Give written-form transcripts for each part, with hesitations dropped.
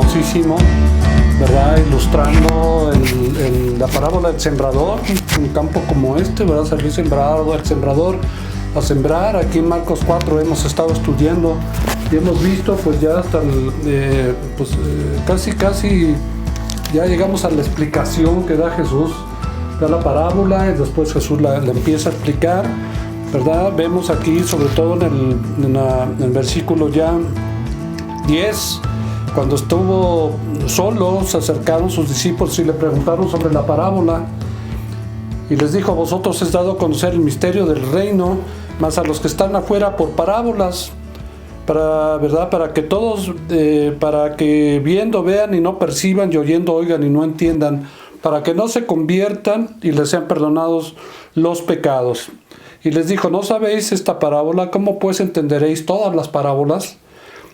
hermosísimo, ¿verdad? Ilustrando la parábola del sembrador, un campo como este, ¿verdad? Salió sembrado el sembrador a sembrar. Aquí en Marcos 4 hemos estado estudiando y hemos visto pues ya hasta casi ya llegamos a la explicación que da Jesús, da la parábola y después Jesús la empieza a explicar, ¿verdad? Vemos aquí sobre todo en el versículo ya 10, cuando estuvo solo, se acercaron sus discípulos y le preguntaron sobre la parábola. Y les dijo: a vosotros es dado conocer el misterio del reino, mas a los que están afuera por parábolas, ¿verdad? Para que todos, para que viendo vean y no perciban, y oyendo oigan y no entiendan, para que no se conviertan y les sean perdonados los pecados. Y les dijo: ¿no sabéis esta parábola? ¿Cómo pues entenderéis todas las parábolas?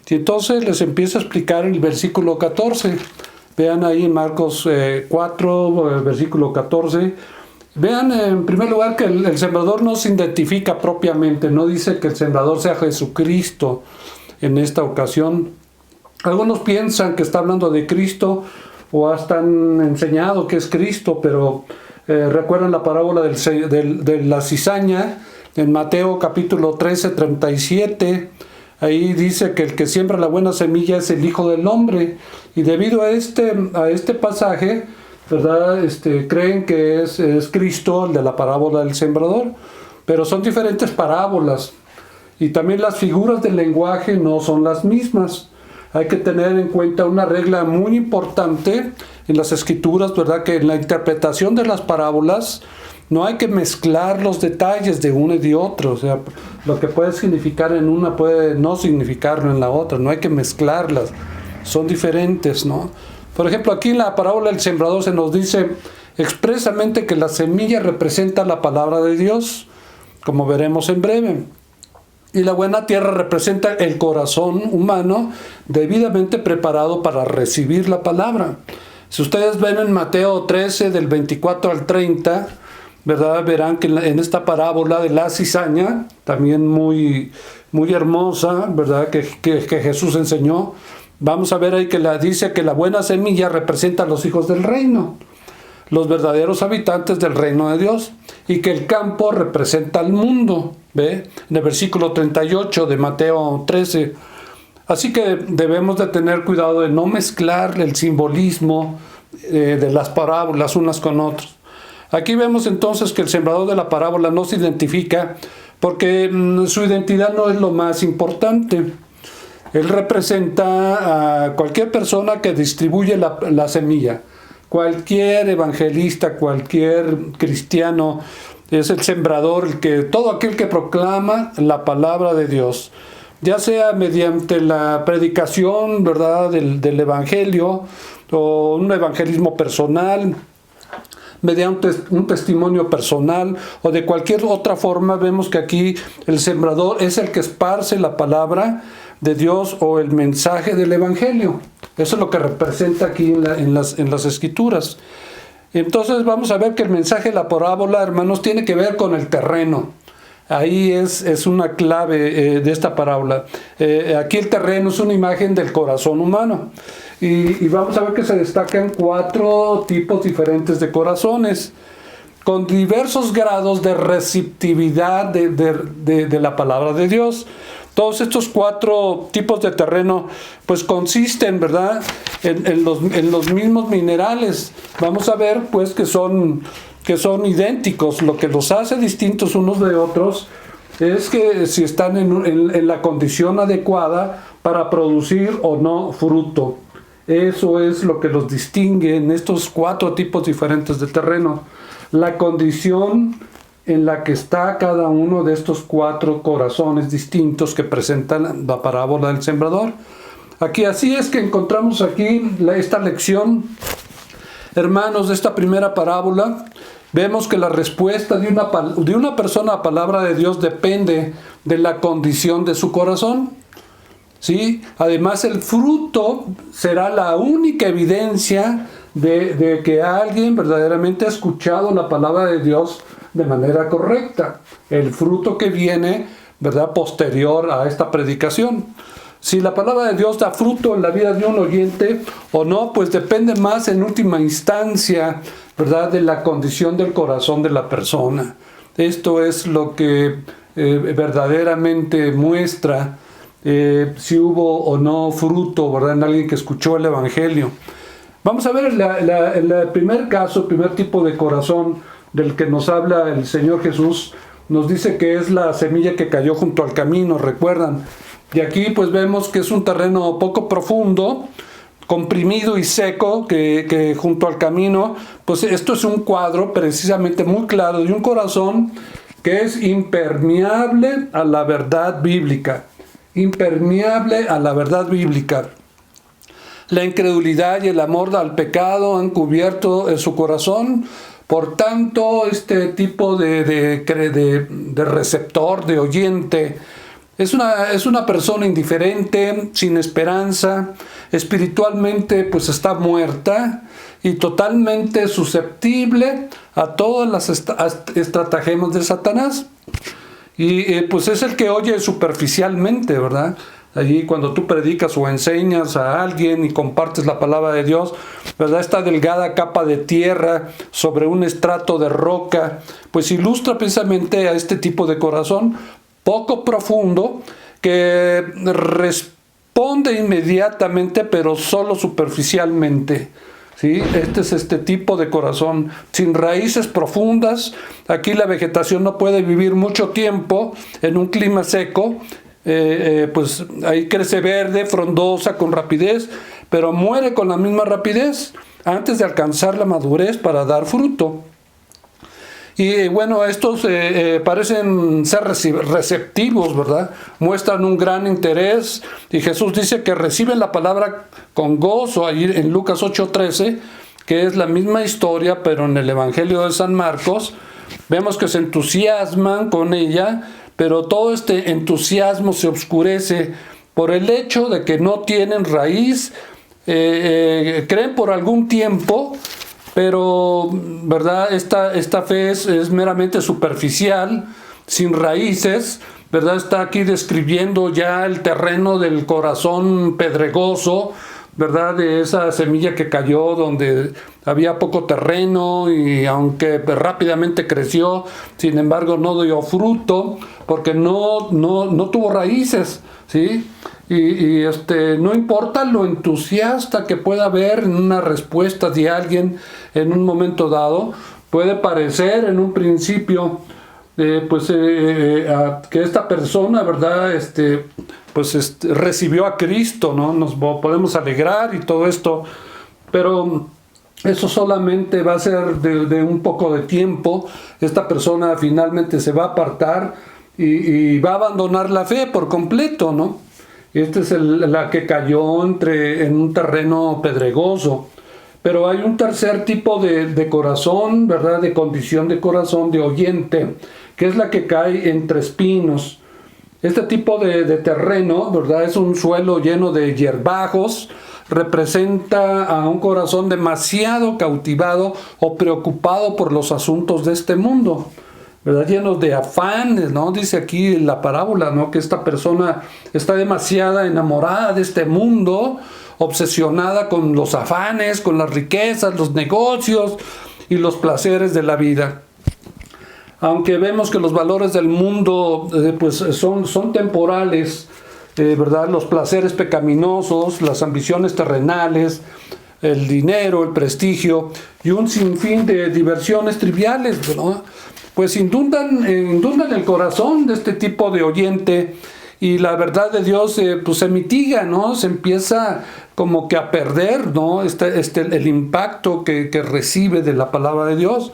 Y entonces les empieza a explicar el versículo 14. Vean ahí en Marcos 4, versículo 14. Vean en primer lugar que el sembrador no se identifica propiamente, no dice que el sembrador sea Jesucristo en esta ocasión. Algunos piensan que está hablando de Cristo o hasta han enseñado que es Cristo, pero recuerdan la parábola de la cizaña en Mateo capítulo 13, 37. Ahí dice que el que siembra la buena semilla es el Hijo del Hombre, y debido a este pasaje, ¿verdad? Creen que es Cristo el de la parábola del sembrador, pero son diferentes parábolas y también las figuras del lenguaje no son las mismas. Hay que tener en cuenta una regla muy importante en las escrituras, ¿verdad? Que en la interpretación de las parábolas no hay que mezclar los detalles de uno y de otro. O sea, lo que puede significar en una puede no significarlo en la otra. No hay que mezclarlas, son diferentes, ¿no? Por ejemplo, aquí en la parábola del sembrador se nos dice expresamente que la semilla representa la palabra de Dios, como veremos en breve. Y la buena tierra representa el corazón humano debidamente preparado para recibir la palabra. Si ustedes ven en Mateo 13, del 24 al 30, ¿verdad? Verán que en esta parábola de la cizaña, también muy, muy hermosa, ¿verdad? Que Jesús enseñó. Vamos a ver ahí que dice que la buena semilla representa a los hijos del reino, los verdaderos habitantes del reino de Dios, y que el campo representa al mundo, ¿ve? En el versículo 38 de Mateo 13. Así que debemos de tener cuidado de no mezclar el simbolismo de las parábolas unas con otras. Aquí vemos entonces que el sembrador de la parábola no se identifica porque su identidad no es lo más importante. Él representa a cualquier persona que distribuye la semilla. Cualquier evangelista, cualquier cristiano es el sembrador, todo aquel que proclama la palabra de Dios, ya sea mediante la predicación, ¿verdad?, del evangelio, o un evangelismo personal, mediante un testimonio personal o de cualquier otra forma. Vemos que aquí el sembrador es el que esparce la palabra de Dios o el mensaje del evangelio. Eso es lo que representa aquí en las escrituras. Entonces vamos a ver que el mensaje de la parábola, hermanos, tiene que ver con el terreno. Ahí es una clave de esta parábola. Aquí el terreno es una imagen del corazón humano. Y vamos a ver que se destacan 4 tipos diferentes de corazones, con diversos grados de receptividad de la palabra de Dios. Todos estos 4 tipos de terreno pues consisten, ¿verdad?, en los mismos minerales. Vamos a ver pues que son idénticos. Lo que los hace distintos unos de otros es que si están en la condición adecuada para producir o no fruto. Eso es lo que los distingue en estos 4 tipos diferentes de terreno. La condición en la que está cada uno de estos 4 corazones distintos que presentan la parábola del sembrador. Aquí así es que encontramos aquí esta lección, hermanos, de esta primera parábola. Vemos que la respuesta de una persona a palabra de Dios depende de la condición de su corazón. ¿Sí? Además, el fruto será la única evidencia de que alguien verdaderamente ha escuchado la palabra de Dios de manera correcta. El fruto que viene, ¿verdad?, posterior a esta predicación. Si la palabra de Dios da fruto en la vida de un oyente o no, pues depende más en última instancia, ¿verdad?, de la condición del corazón de la persona. Esto es lo que verdaderamente muestra si hubo o no fruto, ¿verdad?, en alguien que escuchó el Evangelio. Vamos a ver el primer caso, el primer tipo de corazón del que nos habla el Señor Jesús. Nos dice que es la semilla que cayó junto al camino, ¿recuerdan? Y aquí pues vemos que es un terreno poco profundo, comprimido y seco, que junto al camino, pues esto es un cuadro precisamente muy claro de un corazón que es impermeable a la verdad bíblica. Impermeable a la verdad bíblica. La incredulidad y el amor al pecado han cubierto en su corazón. Por tanto, este tipo de receptor, de oyente, es una persona indiferente, sin esperanza, espiritualmente pues está muerta y totalmente susceptible a todas las estratagemas de Satanás. Y pues es el que oye superficialmente, ¿verdad? Allí cuando tú predicas o enseñas a alguien y compartes la palabra de Dios, ¿verdad?, esta delgada capa de tierra sobre un estrato de roca, pues ilustra precisamente a este tipo de corazón poco profundo que responde inmediatamente pero solo superficialmente. ¿Sí? Este es este tipo de corazón sin raíces profundas. Aquí la vegetación no puede vivir mucho tiempo en un clima seco. Pues ahí crece verde, frondosa, con rapidez, pero muere con la misma rapidez antes de alcanzar la madurez para dar fruto. Y bueno, estos parecen ser receptivos, ¿verdad? Muestran un gran interés y Jesús dice que reciben la palabra con gozo, ahí en Lucas 8:13, que es la misma historia, pero en el Evangelio de San Marcos. Vemos que se entusiasman con ella, pero todo este entusiasmo se oscurece por el hecho de que no tienen raíz, creen por algún tiempo, pero ¿verdad? Esta fe es meramente superficial, sin raíces, ¿verdad? Está aquí describiendo ya el terreno del corazón pedregoso, ¿verdad?, de esa semilla que cayó donde había poco terreno y aunque rápidamente creció, sin embargo no dio fruto porque no tuvo raíces, ¿sí? Y no importa lo entusiasta que pueda haber en una respuesta de alguien en un momento dado, puede parecer en un principio que esta persona, ¿verdad?, recibió a Cristo, ¿no? Nos podemos alegrar y todo esto, pero eso solamente va a ser de un poco de tiempo. Esta persona finalmente se va a apartar y va a abandonar la fe por completo, ¿no? Esta es la que cayó en un terreno pedregoso. Pero hay un tercer tipo de corazón, ¿verdad?, de condición de corazón, de oyente, que es la que cae entre espinos. Este tipo de terreno, ¿verdad?, es un suelo lleno de hierbajos, representa a un corazón demasiado cautivado o preocupado por los asuntos de este mundo, ¿verdad?, llenos de afanes, ¿no? Dice aquí la parábola, ¿no?, que esta persona está demasiado enamorada de este mundo, obsesionada con los afanes, con las riquezas, los negocios y los placeres de la vida. Aunque vemos que los valores del mundo son temporales, ¿verdad?, los placeres pecaminosos, las ambiciones terrenales, el dinero, el prestigio y un sinfín de diversiones triviales, ¿no?, pues inundan el corazón de este tipo de oyente, y la verdad de Dios se mitiga, ¿no? Se empieza como que a perder, ¿no?, el impacto que recibe de la palabra de Dios.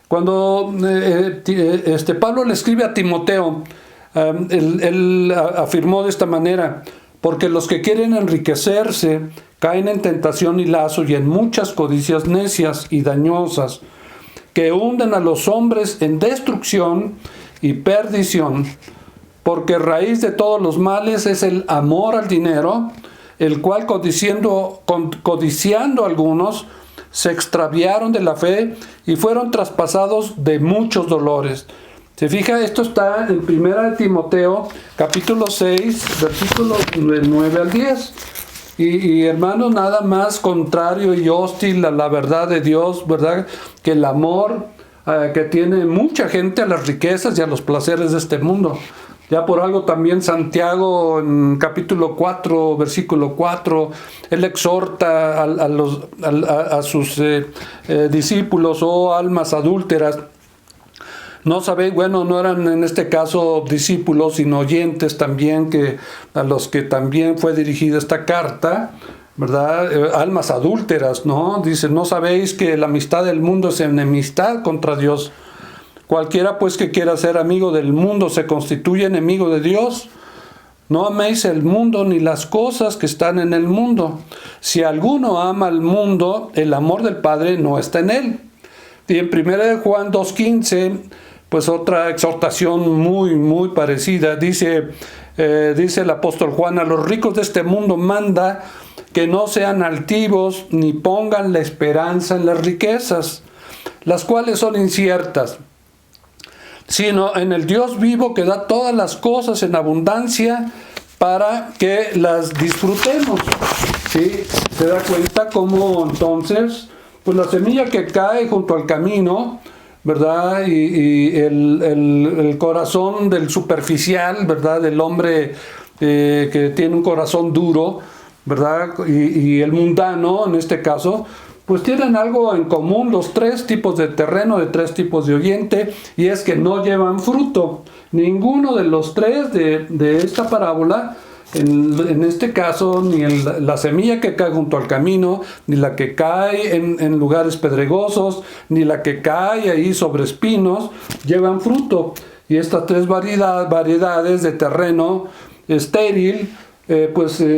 Cuando Pablo le escribe a Timoteo, él afirmó de esta manera: porque los que quieren enriquecerse caen en tentación y lazo y en muchas codicias necias y dañosas, que hunden a los hombres en destrucción y perdición, porque raíz de todos los males es el amor al dinero, el cual codiciando algunos se extraviaron de la fe y fueron traspasados de muchos dolores. Se fija, esto está en 1 Timoteo, capítulo 6, versículos 9 al 10. Y hermanos, nada más contrario y hostil a la verdad de Dios, ¿verdad? Que el amor que tiene mucha gente a las riquezas y a los placeres de este mundo. Ya por algo también Santiago en capítulo 4, versículo 4, él exhorta a sus discípulos, almas adúlteras. No sabéis, bueno, no eran en este caso discípulos, sino oyentes también, que a los que también fue dirigida esta carta, ¿verdad? Almas adúlteras, ¿no? Dice, ¿no sabéis que la amistad del mundo es enemistad contra Dios? Cualquiera pues que quiera ser amigo del mundo se constituye enemigo de Dios. No améis el mundo ni las cosas que están en el mundo. Si alguno ama al mundo, el amor del Padre no está en él. Y en 1 Juan 2:15, pues otra exhortación muy parecida, dice el apóstol Juan, a los ricos de este mundo manda que no sean altivos ni pongan la esperanza en las riquezas, las cuales son inciertas, sino en el Dios vivo que da todas las cosas en abundancia para que las disfrutemos. ¿Sí? Se da cuenta cómo entonces, pues la semilla que cae junto al camino, ¿verdad? Y el corazón del superficial, ¿verdad? Del hombre que tiene un corazón duro, ¿verdad? Y el mundano, en este caso, pues tienen algo en común, los tres tipos de terreno, de tres tipos de oyente, y es que no llevan fruto. Ninguno de los tres de esta parábola, en este caso, ni la semilla que cae junto al camino, ni la que cae en lugares pedregosos, ni la que cae ahí sobre espinos, llevan fruto. Y estas tres variedades de terreno estéril,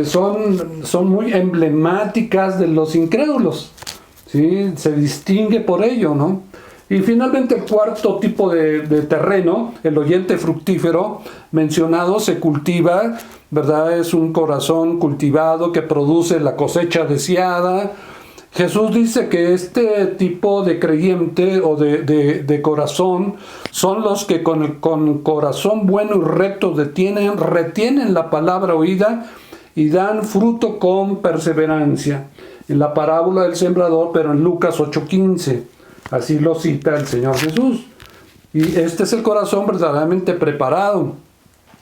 son muy emblemáticas de los incrédulos. ¿Sí? Se distingue por ello, ¿no? Y finalmente el cuarto tipo de terreno, el oyente fructífero, mencionado, se cultiva, ¿verdad? Es un corazón cultivado que produce la cosecha deseada. Jesús dice que este tipo de creyente o de corazón son los que con corazón bueno y recto retienen la palabra oída y dan fruto con perseverancia. En la parábola del sembrador, pero en Lucas 8:15, así lo cita el Señor Jesús. Y este es el corazón verdaderamente preparado.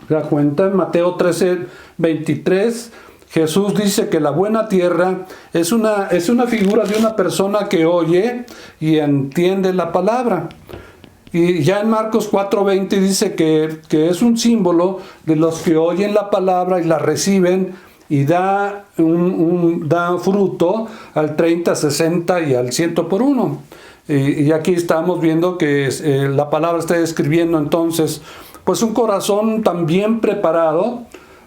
¿Se da cuenta? En Mateo 13:23, Jesús dice que la buena tierra es una figura de una persona que oye y entiende la palabra. Y ya en Marcos 4:20 dice que es un símbolo de los que oyen la palabra y la reciben y da fruto al 30, 60 y al 100 por uno. Y aquí estamos viendo que la palabra está describiendo entonces pues un corazón también preparado,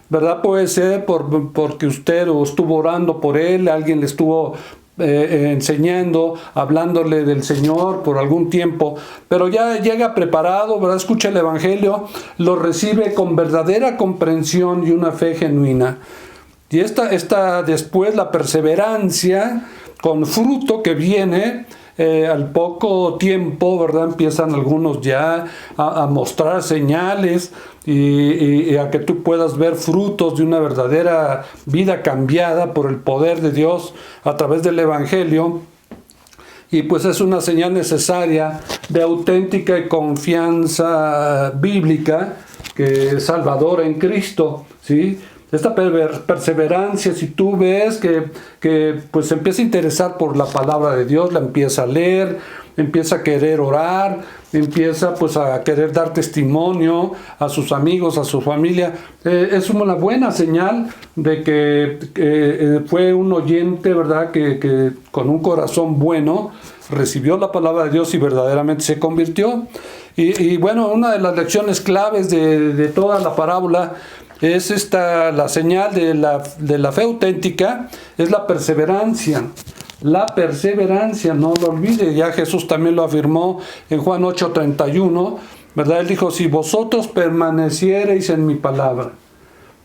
¿verdad? Puede ser porque usted estuvo orando por él, alguien le estuvo enseñando, hablándole del Señor por algún tiempo, pero ya llega preparado, ¿verdad? Escucha el Evangelio, lo recibe con verdadera comprensión y una fe genuina. Y esta después la perseverancia con fruto que viene al poco tiempo, ¿verdad? Empiezan algunos ya a mostrar señales y a que tú puedas ver frutos de una verdadera vida cambiada por el poder de Dios a través del Evangelio. Y pues es una señal necesaria de auténtica y confianza bíblica que es salvadora en Cristo, ¿sí? Esta perseverancia, si tú ves que pues se empieza a interesar por la palabra de Dios, la empieza a leer, empieza a querer orar, empieza pues a querer dar testimonio a sus amigos, a su familia, es una buena señal de que fue un oyente, ¿verdad? Que con un corazón bueno recibió la palabra de Dios y verdaderamente se convirtió. Y bueno, una de las lecciones claves de toda la parábola es la señal de la fe auténtica, es la perseverancia. La perseverancia, no lo olvide, ya Jesús también lo afirmó en Juan 8:31, ¿verdad? Él dijo, si vosotros permaneciereis en mi palabra,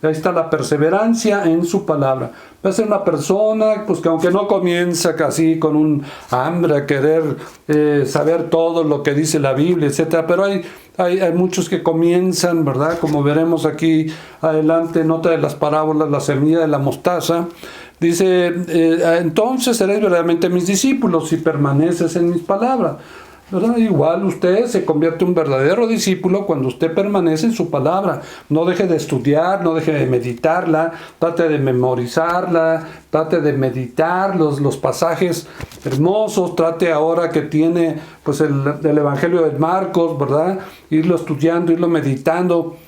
Ahí está la perseverancia en su palabra. Va a ser una persona pues que aunque no comienza casi con un hambre a querer saber todo lo que dice la Biblia, etcétera, pero hay muchos que comienzan, ¿verdad? Como veremos aquí adelante en otra de las parábolas, la semilla de la mostaza. Dice, entonces seréis verdaderamente mis discípulos si permaneces en mis palabras. ¿Verdad? Igual usted se convierte en un verdadero discípulo cuando usted permanece en su palabra. No deje de estudiar, no deje de meditarla, trate de memorizarla, trate de meditar los pasajes hermosos, trate ahora que tiene pues el Evangelio de Marcos, ¿verdad? Irlo estudiando, irlo meditando.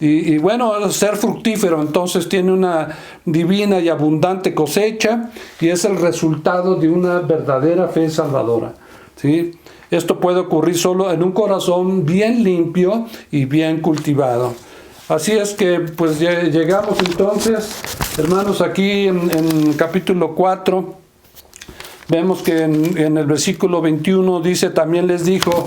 Y bueno, ser fructífero, entonces tiene una divina y abundante cosecha y es el resultado de una verdadera fe salvadora, ¿sí? Esto puede ocurrir solo en un corazón bien limpio y bien cultivado. Así es que pues llegamos entonces, hermanos, aquí en capítulo 4, vemos que en el versículo 21 dice, también les dijo,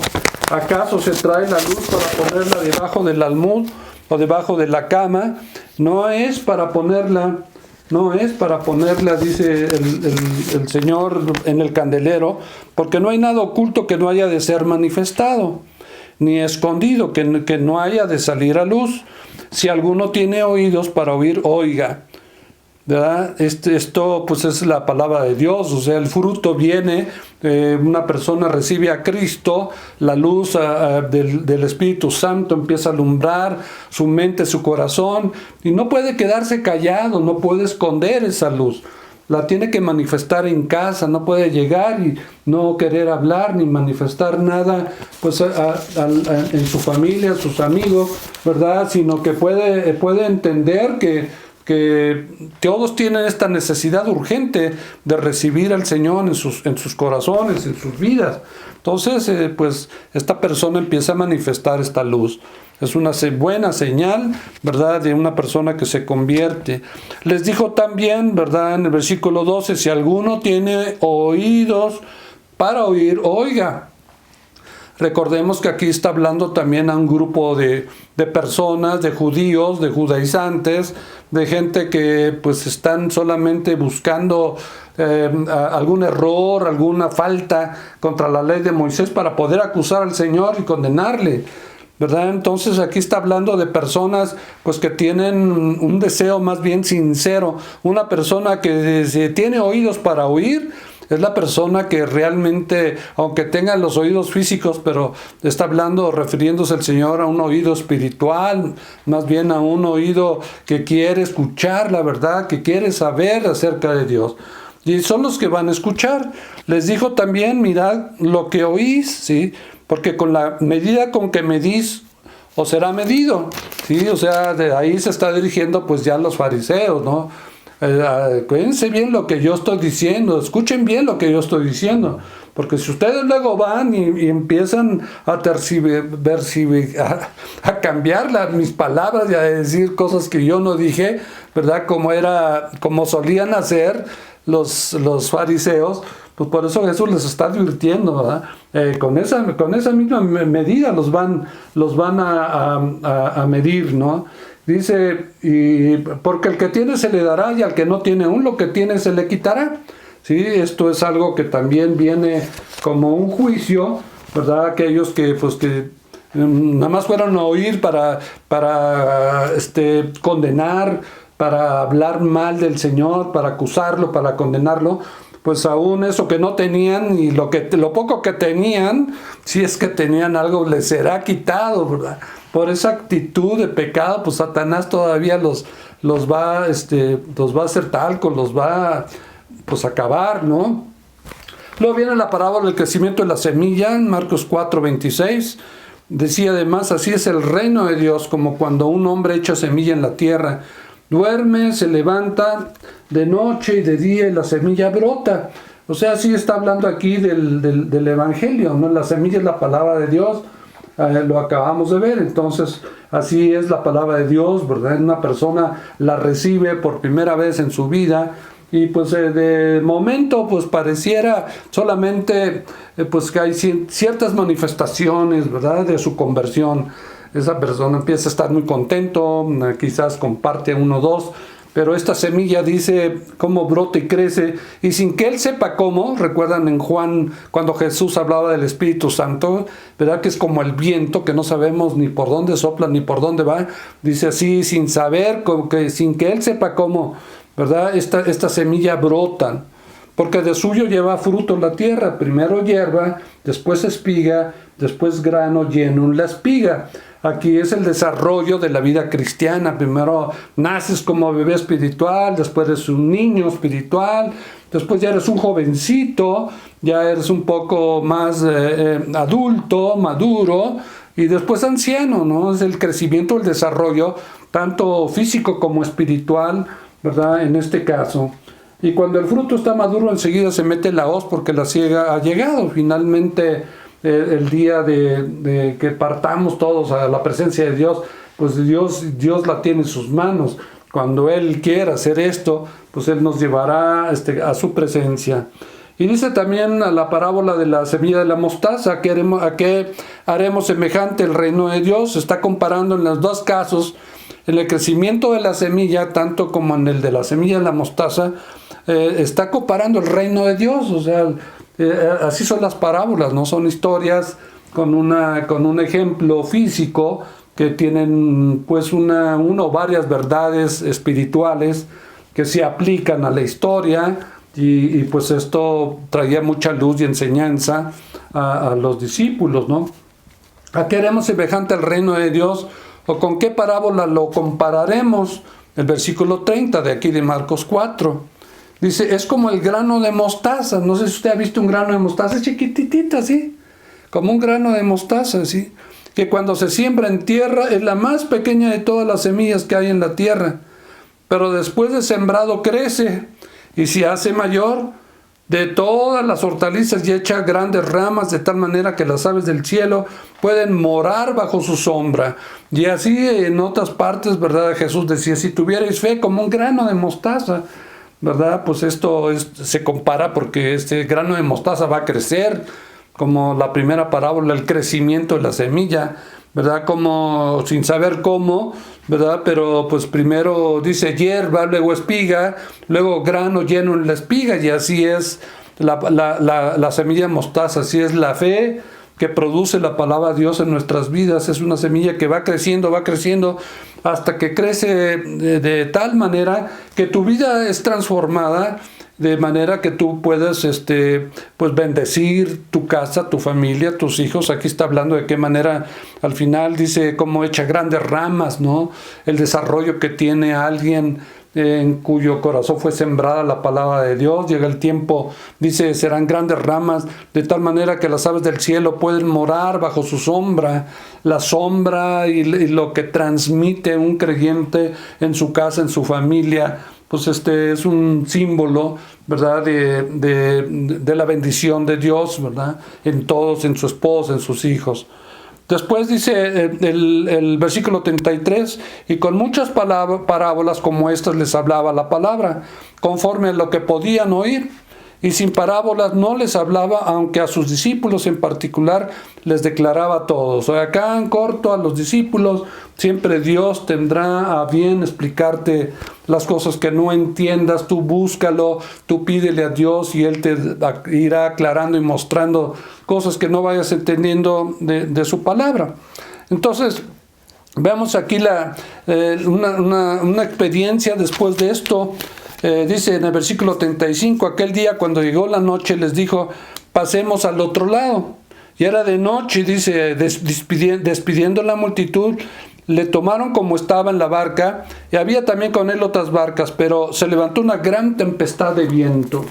¿acaso se trae la luz para ponerla debajo del almud o debajo de la cama? No es para ponerla, dice el Señor, en el candelero, porque no hay nada oculto que no haya de ser manifestado, ni escondido que no haya de salir a luz. Si alguno tiene oídos para oír, oiga. ¿Verdad? Esto pues es la palabra de Dios, o sea, el fruto viene, una persona recibe a Cristo, la luz del Espíritu Santo empieza a alumbrar su mente, su corazón, y no puede quedarse callado, no puede esconder esa luz, la tiene que manifestar en casa, no puede llegar y no querer hablar ni manifestar nada pues en su familia, sus amigos, ¿verdad? Sino que puede entender que todos tienen esta necesidad urgente de recibir al Señor en sus corazones, en sus vidas. Entonces, pues esta persona empieza a manifestar esta luz. Es una buena señal, ¿verdad?, de una persona que se convierte. Les dijo también, ¿verdad?, en el versículo 12, si alguno tiene oídos para oír, oiga. Recordemos que aquí está hablando también a un grupo de personas, de judíos, de judaizantes, de gente que pues están solamente buscando algún error, alguna falta contra la ley de Moisés para poder acusar al Señor y condenarle, ¿verdad? Entonces aquí está hablando de personas pues que tienen un deseo más bien sincero. Una persona que tiene oídos para oír es la persona que realmente, aunque tenga los oídos físicos, pero está hablando, refiriéndose el Señor a un oído espiritual, más bien a un oído que quiere escuchar la verdad, que quiere saber acerca de Dios. Y son los que van a escuchar. Les dijo también, mirad lo que oís, ¿sí? Porque con la medida con que medís, os será medido, ¿sí? O sea, de ahí se está dirigiendo pues ya los fariseos, ¿no? Cuídense bien lo que yo estoy diciendo, escuchen bien lo que yo estoy diciendo, porque si ustedes luego van y empiezan a cambiar mis palabras y a decir cosas que yo no dije, ¿verdad? Como solían hacer los fariseos, pues por eso Jesús les está advirtiendo, ¿verdad? Con esa misma medida los van a medir, ¿no? Dice, y porque el que tiene se le dará y al que no tiene aún lo que tiene se le quitará. ¿Sí? Esto es algo que también viene como un juicio, ¿verdad? Aquellos que nada más fueron a oír para condenar, para hablar mal del Señor, para acusarlo, para condenarlo, pues aún eso que no tenían y lo poco que tenían, si es que tenían algo, les será quitado, ¿verdad? Por esa actitud de pecado, pues Satanás todavía los va a hacer talco, los va pues a acabar, ¿no? Luego viene la parábola del crecimiento de la semilla, en Marcos 4:26. Decía además, así es el reino de Dios, como cuando un hombre echa semilla en la tierra. Duerme, se levanta de noche y de día y la semilla brota. O sea, sí está hablando aquí del Evangelio, ¿no? La semilla es la palabra de Dios. Lo acabamos de ver, entonces así es la palabra de Dios, ¿verdad? Una persona la recibe por primera vez en su vida y pues de momento pues pareciera solamente pues que hay ciertas manifestaciones, ¿verdad? De su conversión. esa persona empieza a estar muy contento, quizás comparte uno o dos, pero esta semilla dice cómo brota y crece, y sin que él sepa cómo. Recuerdan en Juan cuando Jesús hablaba del Espíritu Santo, ¿verdad? Que es como el viento, que no sabemos ni por dónde sopla ni por dónde va. Dice así, sin saber, sin que él sepa cómo, ¿verdad? Esta semilla brota, porque de suyo lleva fruto la tierra, primero hierba, después espiga, después grano lleno en la espiga. Aquí es el desarrollo de la vida cristiana. Primero naces como bebé espiritual, después eres un niño espiritual, después ya eres un jovencito, ya eres un poco más adulto, maduro, y después anciano, ¿no? Es el crecimiento, el desarrollo, tanto físico como espiritual, ¿verdad? En este caso. Y cuando el fruto está maduro, enseguida se mete la hoz, porque la siega ha llegado. Finalmente, el día de que partamos todos a la presencia de Dios, pues Dios la tiene en sus manos. Cuando Él quiera hacer esto, pues Él nos llevará a su presencia. Y dice también a la parábola de la semilla de la mostaza, ¿a qué haremos semejante el reino de Dios? Está comparando en los dos casos, en el crecimiento de la semilla, tanto como en el de la semilla de la mostaza, está comparando el reino de Dios. O sea, así son las parábolas, ¿no? Son historias con un ejemplo físico que tienen pues una o varias verdades espirituales que se aplican a la historia, y pues esto traía mucha luz y enseñanza a los discípulos, ¿no? ¿A qué haremos semejante al reino de Dios? ¿O con qué parábola lo compararemos? El versículo 30 de aquí de Marcos 4. Dice, es como el grano de mostaza. No sé si usted ha visto un grano de mostaza, es chiquititita, ¿sí? Como un grano de mostaza, ¿sí? Que cuando se siembra en tierra es la más pequeña de todas las semillas que hay en la tierra. Pero después de sembrado crece, y se hace mayor de todas las hortalizas y echa grandes ramas, de tal manera que las aves del cielo pueden morar bajo su sombra. Y así en otras partes, ¿verdad? Jesús decía, si tuvierais fe como un grano de mostaza, ¿verdad? Pues esto se compara porque este grano de mostaza va a crecer, como la primera parábola, el crecimiento de la semilla, ¿verdad? Como sin saber cómo, ¿verdad? Pero pues primero dice hierba, luego espiga, luego grano lleno en la espiga, y así es la semilla mostaza, así es la fe que produce la palabra de Dios en nuestras vidas. Es una semilla que va creciendo hasta que crece de tal manera que tu vida es transformada, de manera que tú puedes pues bendecir tu casa, tu familia, tus hijos. Aquí está hablando de qué manera, al final dice cómo echa grandes ramas, ¿no? El desarrollo que tiene alguien en cuyo corazón fue sembrada la palabra de Dios. Llega el tiempo, dice, serán grandes ramas, de tal manera que las aves del cielo pueden morar bajo su sombra. La sombra y lo que transmite un creyente en su casa, en su familia, pues es un símbolo, ¿verdad? De la bendición de Dios, ¿verdad? En todos, en su esposa, en sus hijos. Después dice el versículo 33, y con muchas parábolas como estas les hablaba la palabra, conforme a lo que podían oír, y sin parábolas no les hablaba, aunque a sus discípulos en particular les declaraba todo. O sea, acá en corto a los discípulos, siempre Dios tendrá a bien explicarte las cosas que no entiendas. Tú búscalo, tú pídele a Dios y Él te irá aclarando y mostrando cosas que no vayas entendiendo de su palabra. Entonces, veamos aquí una experiencia después de esto. Dice en el versículo 35, aquel día cuando llegó la noche les dijo, pasemos al otro lado. Y era de noche, dice, despidiendo la multitud, le tomaron como estaba en la barca, y había también con él otras barcas, pero se levantó una gran tempestad de viento.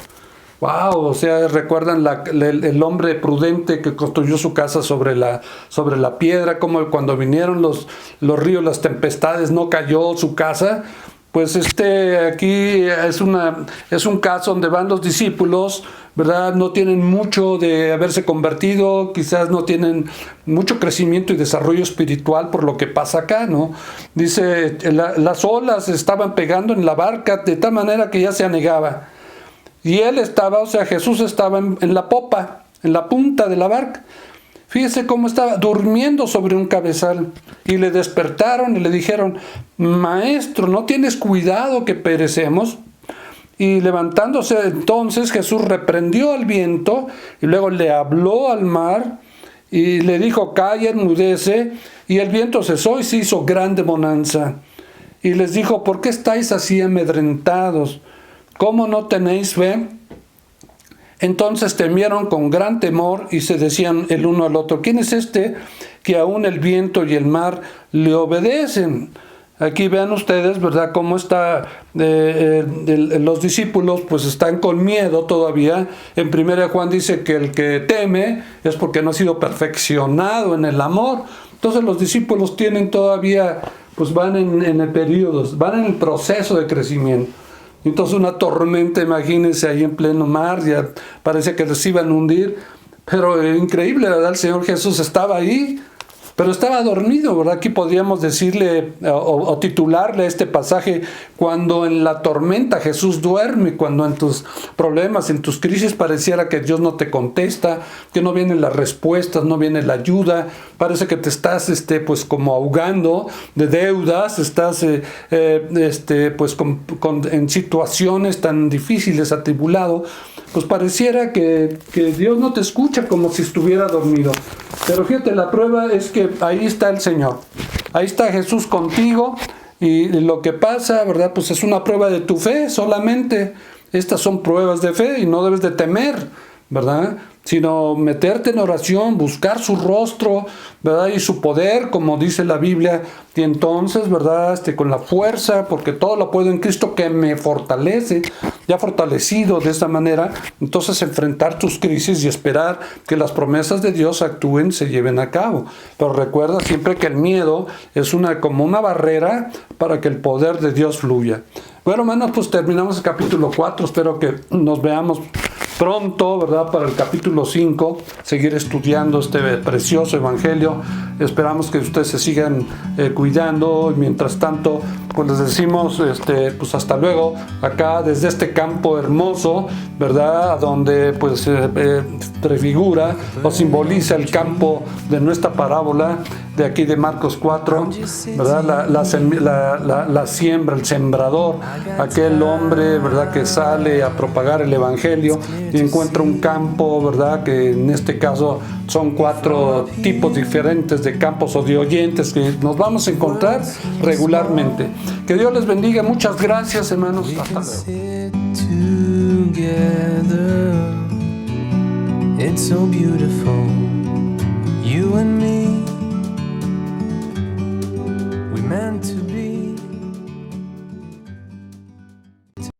Wow, o sea, recuerdan el hombre prudente que construyó su casa sobre la piedra, como cuando vinieron los ríos, las tempestades, no cayó su casa. Pues aquí es un caso donde van los discípulos, ¿verdad? No tienen mucho de haberse convertido, quizás no tienen mucho crecimiento y desarrollo espiritual por lo que pasa acá, ¿no? Dice, las olas estaban pegando en la barca de tal manera que ya se anegaba. Y Jesús estaba en la popa, en la punta de la barca. Fíjese cómo estaba durmiendo sobre un cabezal. Y le despertaron y le dijeron: Maestro, ¿no tienes cuidado que perecemos? Y levantándose entonces Jesús reprendió al viento y luego le habló al mar y le dijo: Calla, enmudece. Y el viento cesó y se hizo grande bonanza. Y les dijo: ¿por qué estáis así amedrentados? ¿Cómo no tenéis fe? Entonces temieron con gran temor y se decían el uno al otro: ¿quién es este que aún el viento y el mar le obedecen? Aquí vean ustedes, ¿verdad?, cómo está los discípulos, pues están con miedo todavía. En 1 Juan dice que el que teme es porque no ha sido perfeccionado en el amor. Entonces los discípulos tienen todavía, pues van en el periodo, van en el proceso de crecimiento. Entonces una tormenta, imagínense, ahí en pleno mar, ya parece que les iban a hundir. Pero increíble, ¿verdad? El Señor Jesús estaba ahí, pero estaba dormido, ¿verdad? Aquí podríamos decirle o titularle este pasaje: cuando en la tormenta Jesús duerme, cuando en tus problemas, en tus crisis pareciera que Dios no te contesta, que no vienen las respuestas, no viene la ayuda, parece que te estás pues como ahogando de deudas, estás pues en situaciones tan difíciles, atribulado, pues pareciera que Dios no te escucha, como si estuviera dormido. Pero fíjate, la prueba es que ahí está el Señor, ahí está Jesús contigo, y lo que pasa, ¿verdad?, pues es una prueba de tu fe solamente. Estas son pruebas de fe y no debes de temer, ¿verdad?, sino meterte en oración, buscar su rostro, ¿verdad?, y su poder, como dice la Biblia, y entonces, ¿verdad?, con la fuerza, porque todo lo puedo en Cristo que me fortalece, ya fortalecido de esta manera, entonces enfrentar tus crisis y esperar que las promesas de Dios actúen, se lleven a cabo. Pero recuerda siempre que el miedo es como una barrera para que el poder de Dios fluya. Bueno, hermanos, pues terminamos el capítulo 4, espero que nos veamos pronto, ¿verdad?, para el capítulo 5, seguir estudiando este precioso evangelio. Esperamos que ustedes se sigan cuidando, y mientras tanto, pues les decimos, pues hasta luego, acá desde este campo hermoso, ¿verdad?, donde pues prefigura o simboliza el campo de nuestra parábola de aquí de Marcos 4, ¿verdad?, la siembra, el sembrador, aquel hombre, ¿verdad?, que sale a propagar el evangelio y encuentra un campo, ¿verdad?, que en este caso son 4 tipos diferentes de campos o de oyentes que nos vamos a encontrar regularmente. Que Dios les bendiga. Muchas gracias, hermanos. Hasta luego. It's so beautiful, you and me, we meant to be.